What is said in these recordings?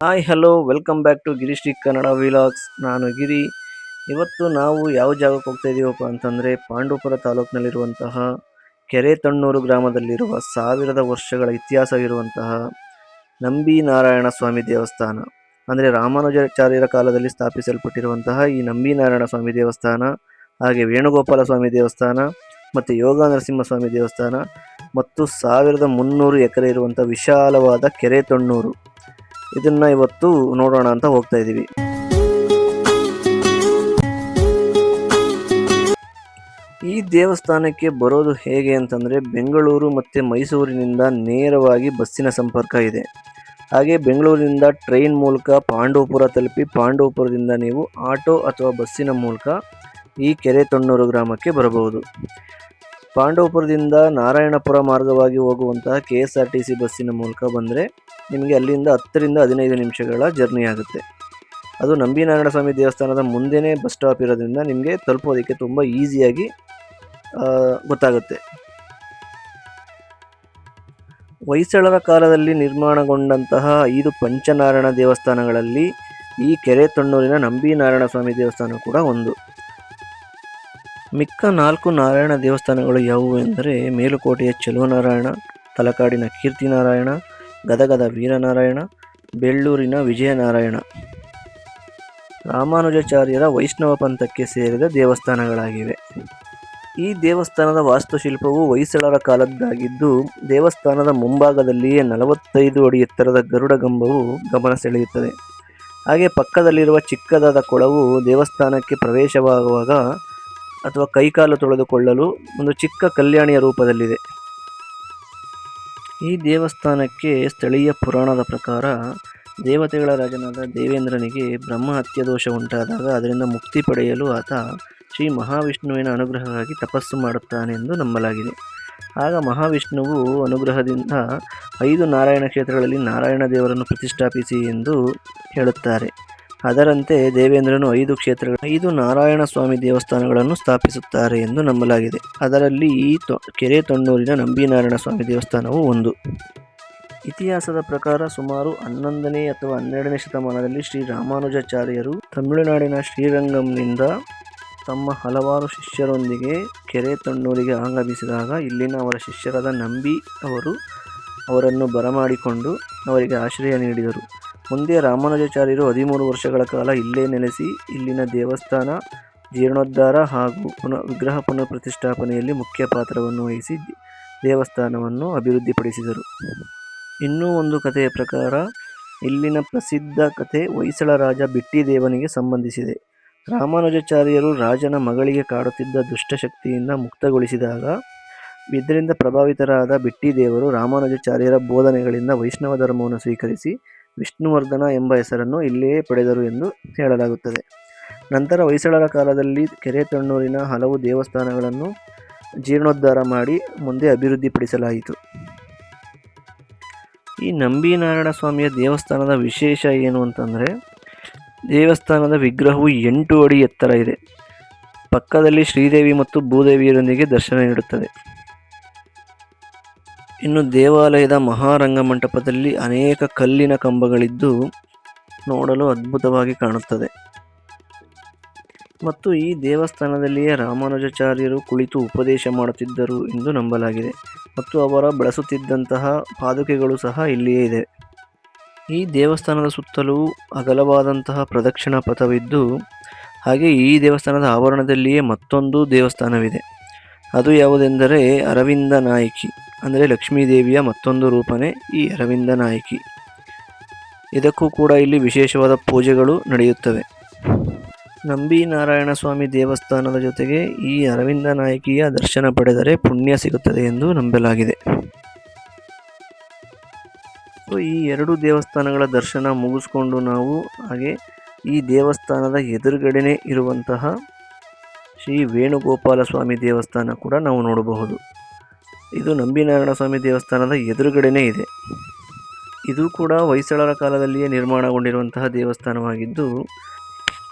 Hi hello welcome back to Girishree Kannada vlogs. ನಾನು ಗಿರಿ. ಇವತ್ತು ನಾವು ಯಾವ ಜಾಗಕ್ಕೆ ಹೋಗ್ತಾ ಇದ್ದೀವಪ್ಪ ಅಂತಂದರೆ ಪಾಂಡವಪುರ ತಾಲೂಕಿನಲ್ಲಿರುವಂತಹ ಕೆರೆತಣ್ಣೂರು ಗ್ರಾಮದಲ್ಲಿರುವ ಸಾವಿರದ ವರ್ಷಗಳ ಇತಿಹಾಸವಿರುವಂತಹ ನಂಬಿ ನಾರಾಯಣ ಸ್ವಾಮಿ ದೇವಸ್ಥಾನ. ಅಂದರೆ ರಾಮಾನುಜಾಚಾರ್ಯರ ಕಾಲದಲ್ಲಿ ಸ್ಥಾಪಿಸಲ್ಪಟ್ಟಿರುವಂತಹ ಈ ನಂಬಿ ನಾರಾಯಣ ಸ್ವಾಮಿ ದೇವಸ್ಥಾನ, ಹಾಗೆ ವೇಣುಗೋಪಾಲ ಸ್ವಾಮಿ ದೇವಸ್ಥಾನ ಮತ್ತು ಯೋಗ ನರಸಿಂಹಸ್ವಾಮಿ ದೇವಸ್ಥಾನ ಮತ್ತು 1300 ಎಕರೆ ಇರುವಂಥ ವಿಶಾಲವಾದ ಕೆರೆತಣ್ಣೂರು, ಇದನ್ನ ಇವತ್ತು ನೋಡೋಣ ಅಂತ ಹೋಗ್ತಾ ಇದ್ದೀವಿ. ಈ ದೇವಸ್ಥಾನಕ್ಕೆ ಬರೋದು ಹೇಗೆ ಅಂತಂದರೆ ಬೆಂಗಳೂರು ಮತ್ತು ಮೈಸೂರಿನಿಂದ ನೇರವಾಗಿ ಬಸ್ಸಿನ ಸಂಪರ್ಕ ಇದೆ. ಹಾಗೆ ಬೆಂಗಳೂರಿನಿಂದ ಟ್ರೈನ್ ಮೂಲಕ ಪಾಂಡವಪುರ ತಲುಪಿ ಪಾಂಡವಪುರದಿಂದ ನೀವು ಆಟೋ ಅಥವಾ ಬಸ್ಸಿನ ಮೂಲಕ ಈ ಕೆರೆತಣ್ಣೂರು ಗ್ರಾಮಕ್ಕೆ ಬರಬಹುದು. ಪಾಂಡವಪುರದಿಂದ ನಾರಾಯಣಪುರ ಮಾರ್ಗವಾಗಿ ಹೋಗುವಂತಹ KSRTC ಬಸ್ಸಿನ ಮೂಲಕ ಬಂದರೆ ನಿಮಗೆ ಅಲ್ಲಿಂದ 10 ರಿಂದ 15 ನಿಮಿಷಗಳ ಜರ್ನಿ ಆಗುತ್ತೆ. ಅದು ನಂಬಿ ನಾರಾಯಣ ಸ್ವಾಮಿ ದೇವಸ್ಥಾನದ ಮುಂದೆನೇ ಬಸ್ ಸ್ಟಾಪ್ ಇರೋದ್ರಿಂದ ನಿಮಗೆ ತಲುಪೋದಕ್ಕೆ ತುಂಬ ಈಸಿಯಾಗಿ ಗೊತ್ತಾಗುತ್ತೆ. ಹೊಯ್ಸಳರ ಕಾಲದಲ್ಲಿ ನಿರ್ಮಾಣಗೊಂಡಂತಹ 5 ಪಂಚನಾರಾಯಣ ದೇವಸ್ಥಾನಗಳಲ್ಲಿ ಈ ಕೆರೆತಣ್ಣೂರಿನ ನಂಬಿ ನಾರಾಯಣ ಸ್ವಾಮಿ ದೇವಸ್ಥಾನ ಕೂಡ ಒಂದು. ಮಿಕ್ಕ 4 ನಾರಾಯಣ ದೇವಸ್ಥಾನಗಳು ಯಾವುವು ಎಂದರೆ ಮೇಲುಕೋಟೆಯ ಚೆಲುವನಾರಾಯಣ, ತಲಕಾಡಿನ ಕೀರ್ತಿನಾರಾಯಣ, ಗದಗದ ವೀರನಾರಾಯಣ, ಬೆಳ್ಳೂರಿನ ವಿಜಯನಾರಾಯಣ. ರಾಮಾನುಜಾಚಾರ್ಯರ ವೈಷ್ಣವ ಪಂಥಕ್ಕೆ ಸೇರಿದ ದೇವಸ್ಥಾನಗಳಾಗಿವೆ. ಈ ದೇವಸ್ಥಾನದ ವಾಸ್ತುಶಿಲ್ಪವು ಹೊಯ್ಸಳರ ಕಾಲದ್ದಾಗಿದ್ದು ದೇವಸ್ಥಾನದ ಮುಂಭಾಗದಲ್ಲಿಯೇ 45 ಅಡಿ ಎತ್ತರದ ಗರುಡ ಗಂಬವು ಗಮನ ಸೆಳೆಯುತ್ತದೆ. ಹಾಗೆ ಪಕ್ಕದಲ್ಲಿರುವ ಚಿಕ್ಕದಾದ ಕೊಳವು ದೇವಸ್ಥಾನಕ್ಕೆ ಪ್ರವೇಶವಾಗುವಾಗ ಅಥವಾ ಕೈಕಾಲು ತೊಳೆದುಕೊಳ್ಳಲು ಒಂದು ಚಿಕ್ಕ ಕಲ್ಯಾಣಿಯ ರೂಪದಲ್ಲಿದೆ. ಈ ದೇವಸ್ಥಾನಕ್ಕೆ ಸ್ಥಳೀಯ ಪುರಾಣದ ಪ್ರಕಾರ ದೇವತೆಗಳ ರಾಜನಾದ ದೇವೇಂದ್ರನಿಗೆ ಬ್ರಹ್ಮ ಹತ್ಯೆ ದೋಷ ಉಂಟಾದಾಗ ಅದರಿಂದ ಮುಕ್ತಿ ಪಡೆಯಲು ಆತ ಶ್ರೀ ಮಹಾವಿಷ್ಣುವಿನ ಅನುಗ್ರಹಕ್ಕಾಗಿ ತಪಸ್ಸು ಮಾಡುತ್ತಾನೆ ಎಂದು ನಂಬಲಾಗಿದೆ. ಆಗ ಮಹಾವಿಷ್ಣುವು ಅನುಗ್ರಹದಿಂದ 5 ನಾರಾಯಣ ಕ್ಷೇತ್ರಗಳಲ್ಲಿ ನಾರಾಯಣ ದೇವರನ್ನು ಪ್ರತಿಷ್ಠಾಪಿಸಿ ಎಂದು ಹೇಳುತ್ತಾರೆ. ಅದರಂತೆ ದೇವೇಂದ್ರನು 5 ನಾರಾಯಣ ಸ್ವಾಮಿ ದೇವಸ್ಥಾನಗಳನ್ನು ಸ್ಥಾಪಿಸುತ್ತಾರೆ ಎಂದು ನಂಬಲಾಗಿದೆ. ಅದರಲ್ಲಿ ಈ ಕೆರೆತಣ್ಣೂರಿನ ನಂಬಿ ನಾರಾಯಣ ಸ್ವಾಮಿ ದೇವಸ್ಥಾನವು ಒಂದು. ಇತಿಹಾಸದ ಪ್ರಕಾರ ಸುಮಾರು 11ನೇ ಅಥವಾ 12ನೇ ಶತಮಾನದಲ್ಲಿ ಶ್ರೀ ರಾಮಾನುಜಾಚಾರ್ಯರು ತಮಿಳುನಾಡಿನ ಶ್ರೀರಂಗಂನಿಂದ ತಮ್ಮ ಹಲವಾರು ಶಿಷ್ಯರೊಂದಿಗೆ ಕೆರೆತಣ್ಣೂರಿಗೆ ಆಗಮಿಸಿದಾಗ ಇಲ್ಲಿನ ಅವರ ಶಿಷ್ಯರಾದ ನಂಬಿ ಅವರನ್ನು ಬರಮಾಡಿಕೊಂಡು ಅವರಿಗೆ ಆಶ್ರಯ ನೀಡಿದರು. ಮುಂದೆ ರಾಮಾನುಜಾಚಾರ್ಯರು 13 ವರ್ಷಗಳ ಕಾಲ ಇಲ್ಲೇ ನೆಲೆಸಿ ಇಲ್ಲಿನ ದೇವಸ್ಥಾನ ಜೀರ್ಣೋದ್ಧಾರ ಹಾಗೂ ವಿಗ್ರಹ ಪುನಃ ಪ್ರತಿಷ್ಠಾಪನೆಯಲ್ಲಿ ಮುಖ್ಯ ಪಾತ್ರವನ್ನು ವಹಿಸಿ ದೇವಸ್ಥಾನವನ್ನು ಅಭಿವೃದ್ಧಿಪಡಿಸಿದರು. ಇನ್ನೂ ಒಂದು ಕಥೆಯ ಪ್ರಕಾರ ಇಲ್ಲಿನ ಪ್ರಸಿದ್ಧ ಕಥೆ ಹೊಯ್ಸಳ ರಾಜ ಬಿಟ್ಟಿದೇವನಿಗೆ ಸಂಬಂಧಿಸಿದೆ. ರಾಮಾನುಜಾಚಾರ್ಯರು ರಾಜನ ಮಗಳಿಗೆ ಕಾಡುತ್ತಿದ್ದ ದುಷ್ಟಶಕ್ತಿಯಿಂದ ಮುಕ್ತಗೊಳಿಸಿದಾಗ ಇದರಿಂದ ಪ್ರಭಾವಿತರಾದ ಬಿಟ್ಟಿದೇವರು ರಾಮಾನುಜಾಚಾರ್ಯರ ಬೋಧನೆಗಳಿಂದ ವೈಷ್ಣವ ಧರ್ಮವನ್ನು ಸ್ವೀಕರಿಸಿ ವಿಷ್ಣುವರ್ಧನ ಎಂಬ ಹೆಸರನ್ನು ಇಲ್ಲಿಯೇ ಪಡೆದರು ಎಂದು ಹೇಳಲಾಗುತ್ತದೆ. ನಂತರ ಹೊಯ್ಸಳರ ಕಾಲದಲ್ಲಿ ಕೆರೆತಣ್ಣೂರಿನ ಹಲವು ದೇವಸ್ಥಾನಗಳನ್ನು ಜೀರ್ಣೋದ್ಧಾರ ಮಾಡಿ ಮುಂದೆ ಅಭಿವೃದ್ಧಿಪಡಿಸಲಾಯಿತು. ಈ ನಂಬಿ ನಾರಾಯಣ ಸ್ವಾಮಿಯ ದೇವಸ್ಥಾನದ ವಿಶೇಷ ಏನು ಅಂತಂದರೆ ದೇವಸ್ಥಾನದ ವಿಗ್ರಹವು 8 ಅಡಿ ಎತ್ತರ ಇದೆ. ಪಕ್ಕದಲ್ಲಿ ಶ್ರೀದೇವಿ ಮತ್ತು ಭೂದೇವಿಯರೊಂದಿಗೆ ದರ್ಶನ ನೀಡುತ್ತದೆ. ಇನ್ನು ದೇವಾಲಯದ ಮಹಾರಂಗಮಂಟಪದಲ್ಲಿ ಅನೇಕ ಕಲ್ಲಿನ ಕಂಬಗಳಿದ್ದು ನೋಡಲು ಅದ್ಭುತವಾಗಿ ಕಾಣುತ್ತದೆ. ಮತ್ತು ಈ ದೇವಸ್ಥಾನದಲ್ಲಿಯೇ ರಾಮಾನುಜಾಚಾರ್ಯರು ಕುಳಿತು ಉಪದೇಶ ಮಾಡುತ್ತಿದ್ದರು ಎಂದು ನಂಬಲಾಗಿದೆ. ಮತ್ತು ಅವರ ಬಳಸುತ್ತಿದ್ದಂತಹ ಪಾದುಕೆಗಳು ಸಹ ಇಲ್ಲಿಯೇ ಇದೆ. ಈ ದೇವಸ್ಥಾನದ ಸುತ್ತಲೂ ಅಗಲವಾದಂತಹ ಪ್ರದಕ್ಷಿಣಾ ಪಥವಿದ್ದು ಹಾಗೆ ಈ ದೇವಸ್ಥಾನದ ಆವರಣದಲ್ಲಿಯೇ ಮತ್ತೊಂದು ದೇವಸ್ಥಾನವಿದೆ. ಅದು ಯಾವುದೆಂದರೆ ಅರವಿಂದ ನಾಯಕಿ, ಅಂದರೆ ಲಕ್ಷ್ಮೀದೇವಿಯ ಮತ್ತೊಂದು ರೂಪನೇ ಈ ಅರವಿಂದ ನಾಯಕಿ. ಇದಕ್ಕೂ ಕೂಡ ಇಲ್ಲಿ ವಿಶೇಷವಾದ ಪೂಜೆಗಳು ನಡೆಯುತ್ತವೆ. ನಂಬಿ ನಾರಾಯಣ ಸ್ವಾಮಿ ದೇವಸ್ಥಾನದ ಜೊತೆಗೆ ಈ ಅರವಿಂದ ನಾಯಕಿಯ ದರ್ಶನ ಪಡೆದರೆ ಪುಣ್ಯ ಸಿಗುತ್ತದೆ ಎಂದು ನಂಬಲಾಗಿದೆ. ಈ 2 ದೇವಸ್ಥಾನಗಳ ದರ್ಶನ ಮುಗಿಸ್ಕೊಂಡು ನಾವು ಹಾಗೆ ಈ ದೇವಸ್ಥಾನದ ಎದುರುಗಡೆನೇ ಇರುವಂತಹ ಶ್ರೀ ವೇಣುಗೋಪಾಲ ಸ್ವಾಮಿ ದೇವಸ್ಥಾನ ಕೂಡ ನಾವು ನೋಡಬಹುದು. ಇದು ನಂಬಿ ನಾರಾಯಣ ಸ್ವಾಮಿ ದೇವಸ್ಥಾನದ ಎದುರುಗಡೆನೇ ಇದೆ. ಇದು ಕೂಡ ಹೊಯ್ಸಳರ ಕಾಲದಲ್ಲಿಯೇ ನಿರ್ಮಾಣಗೊಂಡಿರುವಂತಹ ದೇವಸ್ಥಾನವಾಗಿದ್ದು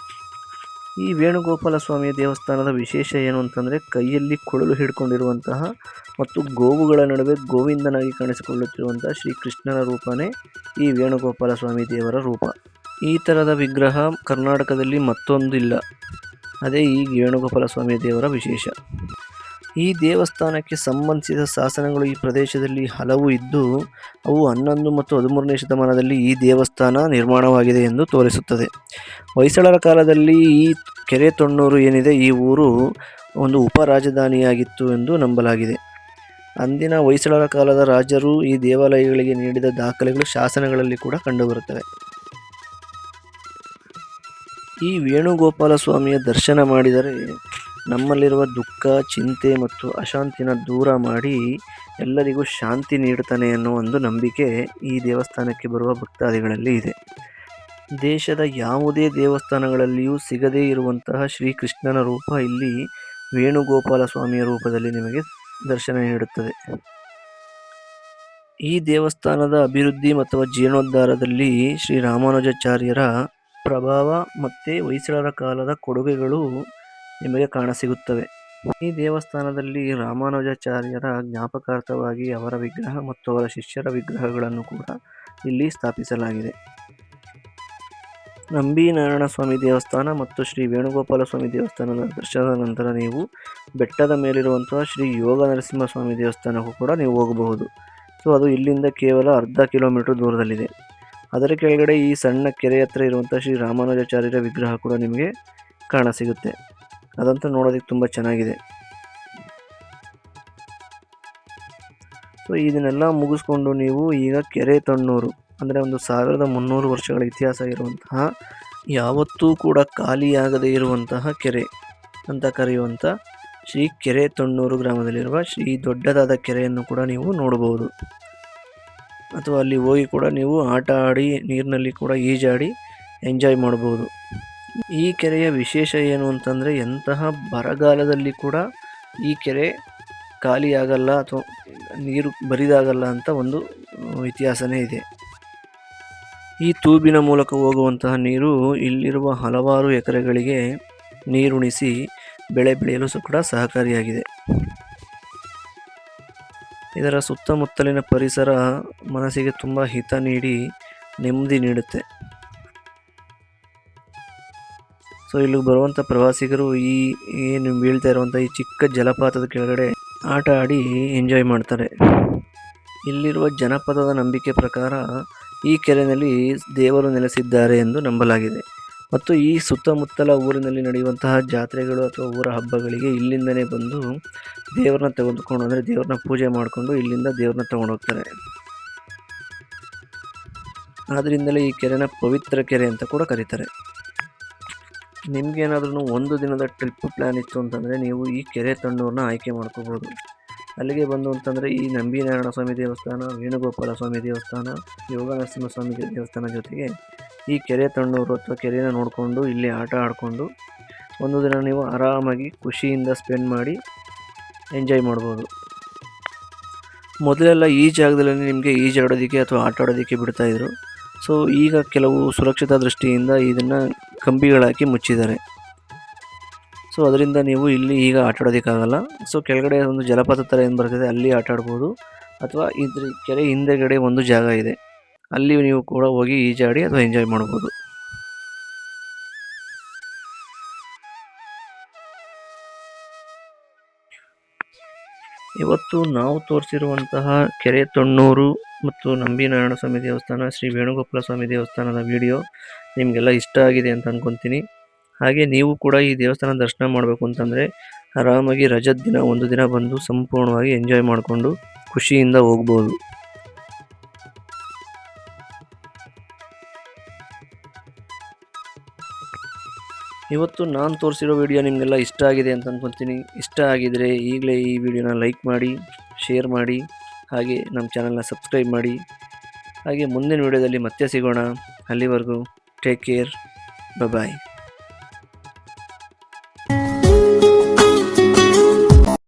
ಈ ವೇಣುಗೋಪಾಲ ಸ್ವಾಮಿಯ ದೇವಸ್ಥಾನದ ವಿಶೇಷ ಏನು ಅಂತಂದರೆ, ಕೈಯಲ್ಲಿ ಕೊಳಲು ಹಿಡ್ಕೊಂಡಿರುವಂತಹ ಮತ್ತು ಗೋವುಗಳ ನಡುವೆ ಗೋವಿಂದನಾಗಿ ಕಾಣಿಸಿಕೊಳ್ಳುತ್ತಿರುವಂತಹ ಶ್ರೀ ಕೃಷ್ಣನ ರೂಪನೇ ಈ ವೇಣುಗೋಪಾಲ ಸ್ವಾಮಿ ದೇವರ ರೂಪ. ಈ ಥರದ ವಿಗ್ರಹ ಕರ್ನಾಟಕದಲ್ಲಿ ಮತ್ತೊಂದಿಲ್ಲ. ಅದೇ ಈ ವೇಣುಗೋಪಾಲ ಸ್ವಾಮಿ ದೇವರ ವಿಶೇಷ. ಈ ದೇವಸ್ಥಾನಕ್ಕೆ ಸಂಬಂಧಿಸಿದ ಶಾಸನಗಳು ಈ ಪ್ರದೇಶದಲ್ಲಿ ಹಲವು ಇದ್ದು, ಅವು 11 ಮತ್ತು 13ನೇ ಶತಮಾನದಲ್ಲಿ ಈ ದೇವಸ್ಥಾನ ನಿರ್ಮಾಣವಾಗಿದೆ ಎಂದು ತೋರಿಸುತ್ತದೆ. ಹೊಯ್ಸಳರ ಕಾಲದಲ್ಲಿ ಈ ಕೆರೆ ತೊಣ್ಣೂರು ಏನಿದೆ, ಈ ಊರು ಒಂದು ಉಪ ರಾಜಧಾನಿಯಾಗಿತ್ತು ಎಂದು ನಂಬಲಾಗಿದೆ. ಅಂದಿನ ಹೊಯ್ಸಳರ ಕಾಲದ ರಾಜರು ಈ ದೇವಾಲಯಗಳಿಗೆ ನೀಡಿದ ದಾಖಲೆಗಳು ಶಾಸನಗಳಲ್ಲಿ ಕೂಡ ಕಂಡುಬರುತ್ತವೆ. ಈ ವೇಣುಗೋಪಾಲ ಸ್ವಾಮಿಯ ದರ್ಶನ ಮಾಡಿದರೆ ನಮ್ಮಲ್ಲಿರುವ ದುಃಖ, ಚಿಂತೆ ಮತ್ತು ಅಶಾಂತಿನ ದೂರ ಮಾಡಿ ಎಲ್ಲರಿಗೂ ಶಾಂತಿ ನೀಡುತ್ತಾನೆ ಅನ್ನೋ ಒಂದು ನಂಬಿಕೆ ಈ ದೇವಸ್ಥಾನಕ್ಕೆ ಬರುವ ಭಕ್ತಾದಿಗಳಲ್ಲಿ ಇದೆ. ದೇಶದ ಯಾವುದೇ ದೇವಸ್ಥಾನಗಳಲ್ಲಿಯೂ ಸಿಗದೇ ಇರುವಂತಹ ಶ್ರೀಕೃಷ್ಣನ ರೂಪ ಇಲ್ಲಿ ವೇಣುಗೋಪಾಲ ಸ್ವಾಮಿಯ ರೂಪದಲ್ಲಿ ನಿಮಗೆ ದರ್ಶನ ನೀಡುತ್ತದೆ. ಈ ದೇವಸ್ಥಾನದ ಅಭಿವೃದ್ಧಿ ಮತ್ತು ಜೀರ್ಣೋದ್ಧಾರದಲ್ಲಿ ಶ್ರೀ ರಾಮಾನುಜಾಚಾರ್ಯರ ಪ್ರಭಾವ ಮತ್ತು ಹೊಯ್ಸಳರ ಕಾಲದ ಕೊಡುಗೆಗಳು ನಿಮಗೆ ಕಾಣಸಿಗುತ್ತವೆ. ಈ ದೇವಸ್ಥಾನದಲ್ಲಿ ರಾಮಾನುಜಾಚಾರ್ಯರ ಜ್ಞಾಪಕಾರ್ಥವಾಗಿ ಅವರ ವಿಗ್ರಹ ಮತ್ತು ಅವರ ಶಿಷ್ಯರ ವಿಗ್ರಹಗಳನ್ನು ಕೂಡ ಇಲ್ಲಿ ಸ್ಥಾಪಿಸಲಾಗಿದೆ. ನಂಬಿನಾರಾಯಣ ಸ್ವಾಮಿ ದೇವಸ್ಥಾನ ಮತ್ತು ಶ್ರೀ ವೇಣುಗೋಪಾಲ ಸ್ವಾಮಿ ದೇವಸ್ಥಾನದ ದರ್ಶನದ ನಂತರ ನೀವು ಬೆಟ್ಟದ ಮೇಲಿರುವಂತಹ ಶ್ರೀ ಯೋಗ ನರಸಿಂಹ ಸ್ವಾಮಿ ದೇವಸ್ಥಾನಕ್ಕೂ ಕೂಡ ನೀವು ಹೋಗಬಹುದು. ಸೊ ಅದು ಇಲ್ಲಿಂದ ಕೇವಲ ಅರ್ಧ ಕಿಲೋಮೀಟರ್ ದೂರದಲ್ಲಿದೆ. ಅದರ ಕೆಳಗಡೆ ಈ ಸಣ್ಣ ಕೆರೆ ಹತ್ರ ಇರುವಂಥ ಶ್ರೀ ರಾಮಾನುಜಾಚಾರ್ಯರ ವಿಗ್ರಹ ಕೂಡ ನಿಮಗೆ ಕಾಣಸಿಗುತ್ತೆ. ಅದಂತೂ ನೋಡೋದಕ್ಕೆ ತುಂಬ ಚೆನ್ನಾಗಿದೆ. ಸೊ ಇದನ್ನೆಲ್ಲ ಮುಗಿಸ್ಕೊಂಡು ನೀವು ಈಗ ಕೆರೆ ತೊಣ್ಣೂರು ಅಂದರೆ ಒಂದು 1300 ವರ್ಷಗಳ ಇತಿಹಾಸ ಇರುವಂತಹ, ಯಾವತ್ತೂ ಕೂಡ ಖಾಲಿಯಾಗದೇ ಇರುವಂತಹ ಕೆರೆ ಅಂತ ಕರೆಯುವಂಥ ಶ್ರೀ ಕೆರೆ ತೊಣ್ಣೂರು ಗ್ರಾಮದಲ್ಲಿರುವ ಶ್ರೀ ದೊಡ್ಡದಾದ ಕೆರೆಯನ್ನು ಕೂಡ ನೀವು ನೋಡಬಹುದು. ಅಥವಾ ಅಲ್ಲಿ ಹೋಗಿ ಕೂಡ ನೀವು ಆಟ ಆಡಿ ನೀರಿನಲ್ಲಿ ಕೂಡ ಈಜಾಡಿ ಎಂಜಾಯ್ ಮಾಡ್ಬೋದು. ಈ ಕೆರೆಯ ವಿಶೇಷ ಏನು ಅಂತಂದರೆ, ಎಂತಹ ಬರಗಾಲದಲ್ಲಿ ಕೂಡ ಈ ಕೆರೆ ಖಾಲಿಯಾಗಲ್ಲ ಅಥವಾ ನೀರು ಬರಿದಾಗಲ್ಲ ಅಂತ ಒಂದು ಇತಿಹಾಸನೇ ಇದೆ. ಈ ತೂಬಿನ ಮೂಲಕ ಹೋಗುವಂತಹ ನೀರು ಇಲ್ಲಿರುವ ಹಲವಾರು ಎಕರೆಗಳಿಗೆ ನೀರುಣಿಸಿ ಬೆಳೆ ಬೆಳೆಯಲು ಕೂಡ ಸಹಕಾರಿಯಾಗಿದೆ. ಇದರ ಸುತ್ತಮುತ್ತಲಿನ ಪರಿಸರ ಮನಸ್ಸಿಗೆ ತುಂಬ ಹಿತ ನೀಡಿ ನೆಮ್ಮದಿ ನೀಡುತ್ತೆ. ಸೊ ಇಲ್ಲಿಗೆ ಬರುವಂಥ ಪ್ರವಾಸಿಗರು ಈ ಏನು ಬೀಳ್ತಾ ಇರುವಂಥ ಈ ಚಿಕ್ಕ ಜಲಪಾತದ ಕೆಳಗಡೆ ಆಟ ಆಡಿ ಎಂಜಾಯ್ ಮಾಡ್ತಾರೆ. ಇಲ್ಲಿರುವ ಜನಪದದ ನಂಬಿಕೆ ಪ್ರಕಾರ ಈ ಕೆರೆಯಲ್ಲಿ ದೇವರು ನೆಲೆಸಿದ್ದಾರೆ ಎಂದು ನಂಬಲಾಗಿದೆ. ಮತ್ತು ಈ ಸುತ್ತಮುತ್ತಲ ಊರಿನಲ್ಲಿ ನಡೆಯುವಂತಹ ಜಾತ್ರೆಗಳು ಅಥವಾ ಊರ ಹಬ್ಬಗಳಿಗೆ ಇಲ್ಲಿಂದನೇ ಬಂದು ದೇವ್ರನ್ನ ತೆಗೆದುಕೊಂಡು, ಅಂದರೆ ದೇವ್ರನ್ನ ಪೂಜೆ ಮಾಡಿಕೊಂಡು ಇಲ್ಲಿಂದ ದೇವ್ರನ್ನ ತಗೊಂಡು ಹೋಗ್ತಾರೆ. ಆದ್ದರಿಂದಲೇ ಈ ಕೆರೆನ ಪವಿತ್ರ ಕೆರೆ ಅಂತ ಕೂಡ ಕರೀತಾರೆ. ನಿಮಗೇನಾದ್ರೂ ಒಂದು ದಿನದ ಟ್ರಿಪ್ ಪ್ಲ್ಯಾನ್ ಇತ್ತು ಅಂತಂದರೆ ನೀವು ಈ ಕೆರೆ ತೊಣ್ಣೂರನ್ನ ಆಯ್ಕೆ ಮಾಡ್ಕೋಬೋದು. ಅಲ್ಲಿಗೆ ಬಂದು ಅಂತಂದರೆ ಈ ನಂಬಿನಾರಾಯಣ ಸ್ವಾಮಿ ದೇವಸ್ಥಾನ, ವೇಣುಗೋಪಾಲ ಸ್ವಾಮಿ ದೇವಸ್ಥಾನ, ಯೋಗ ನರಸಿಂಹ ಸ್ವಾಮಿ ದೇವಸ್ಥಾನ ಜೊತೆಗೆ ಈ ಕೆರೆ ತೊಣ್ಣೂರು ಅಥವಾ ಕೆರೆನ ನೋಡಿಕೊಂಡು ಇಲ್ಲಿ ಆಟ ಆಡಿಕೊಂಡು ಒಂದು ದಿನ ನೀವು ಆರಾಮಾಗಿ ಖುಷಿಯಿಂದ ಸ್ಪೆಂಡ್ ಮಾಡಿ ಎಂಜಾಯ್ ಮಾಡ್ಬೋದು. ಮೊದಲೆಲ್ಲ ಈ ಜಾಗದಲ್ಲಿ ನಿಮಗೆ ಈಜಾಡೋದಕ್ಕೆ ಅಥವಾ ಆಟ ಆಡೋದಕ್ಕೆ ಬಿಡ್ತಾಯಿದ್ರು. ಸೊ ಈಗ ಕೆಲವು ಸುರಕ್ಷತಾ ದೃಷ್ಟಿಯಿಂದ ಇದನ್ನು ಕಂಬಿಗಳಾಕಿ ಮುಚ್ಚಿದ್ದಾರೆ. ಸೊ ಅದರಿಂದ ನೀವು ಇಲ್ಲಿ ಈಗ ಆಟ ಆಡೋದಕ್ಕಾಗಲ್ಲ. ಸೊ ಕೆಳಗಡೆ ಒಂದು ಜಲಪಾತ ಥರ ಏನು ಬರ್ತದೆ ಅಲ್ಲಿ ಆಟ ಆಡ್ಬೋದು, ಅಥವಾ ಇದ್ರ ಕೆರೆ ಹಿಂದೆಗಡೆ ಒಂದು ಜಾಗ ಇದೆ, ಅಲ್ಲಿ ನೀವು ಕೂಡ ಹೋಗಿ ಈಜಾಡಿ ಅಥವಾ ಎಂಜಾಯ್ ಮಾಡ್ಬೋದು. ಇವತ್ತು ನಾವು ತೋರಿಸಿರುವಂತಹ ಕೆರೆ ತೊಣ್ಣೂರು ಮತ್ತು ನಂಬಿನಾರಾಯಣ ಸ್ವಾಮಿ ದೇವಸ್ಥಾನ, ಶ್ರೀ ವೇಣುಗೋಪಾಲ ಸ್ವಾಮಿ ದೇವಸ್ಥಾನದ ವಿಡಿಯೋ ನಿಮಗೆಲ್ಲ ಇಷ್ಟ ಆಗಿದೆ ಅಂತ ಅಂದ್ಕೊತೀನಿ. ಹಾಗೆ ನೀವು ಕೂಡ ಈ ದೇವಸ್ಥಾನ ದರ್ಶನ ಮಾಡಬೇಕು ಅಂತಂದರೆ ಆರಾಮಾಗಿ ರಜದ ದಿನ ಒಂದು ದಿನ ಬಂದು ಸಂಪೂರ್ಣವಾಗಿ ಎಂಜಾಯ್ ಮಾಡಿಕೊಂಡು ಖುಷಿಯಿಂದ ಹೋಗ್ಬೋದು. ಇವತ್ತು ನಾನು ತೋರಿಸಿರೋ ವಿಡಿಯೋ ನಿಮಗೆಲ್ಲ ಇಷ್ಟ ಆಗಿದೆ ಅಂತ ಅಂದ್ಕೊತೀನಿ. ಇಷ್ಟ ಆಗಿದರೆ ಈಗಲೇ ಈ ವಿಡಿಯೋನ ಲೈಕ್ ಮಾಡಿ, ಶೇರ್ ಮಾಡಿ, ಹಾಗೆ ನಮ್ಮ ಚಾನಲ್ನ ಸಬ್ಸ್ಕ್ರೈಬ್ ಮಾಡಿ. ಹಾಗೆ ಮುಂದಿನ ವಿಡಿಯೋದಲ್ಲಿ ಮತ್ತೆ ಸಿಗೋಣ. ಅಲ್ಲಿವರೆಗೂ ಟೇಕ್ ಕೇರ್, ಬಾಯ್.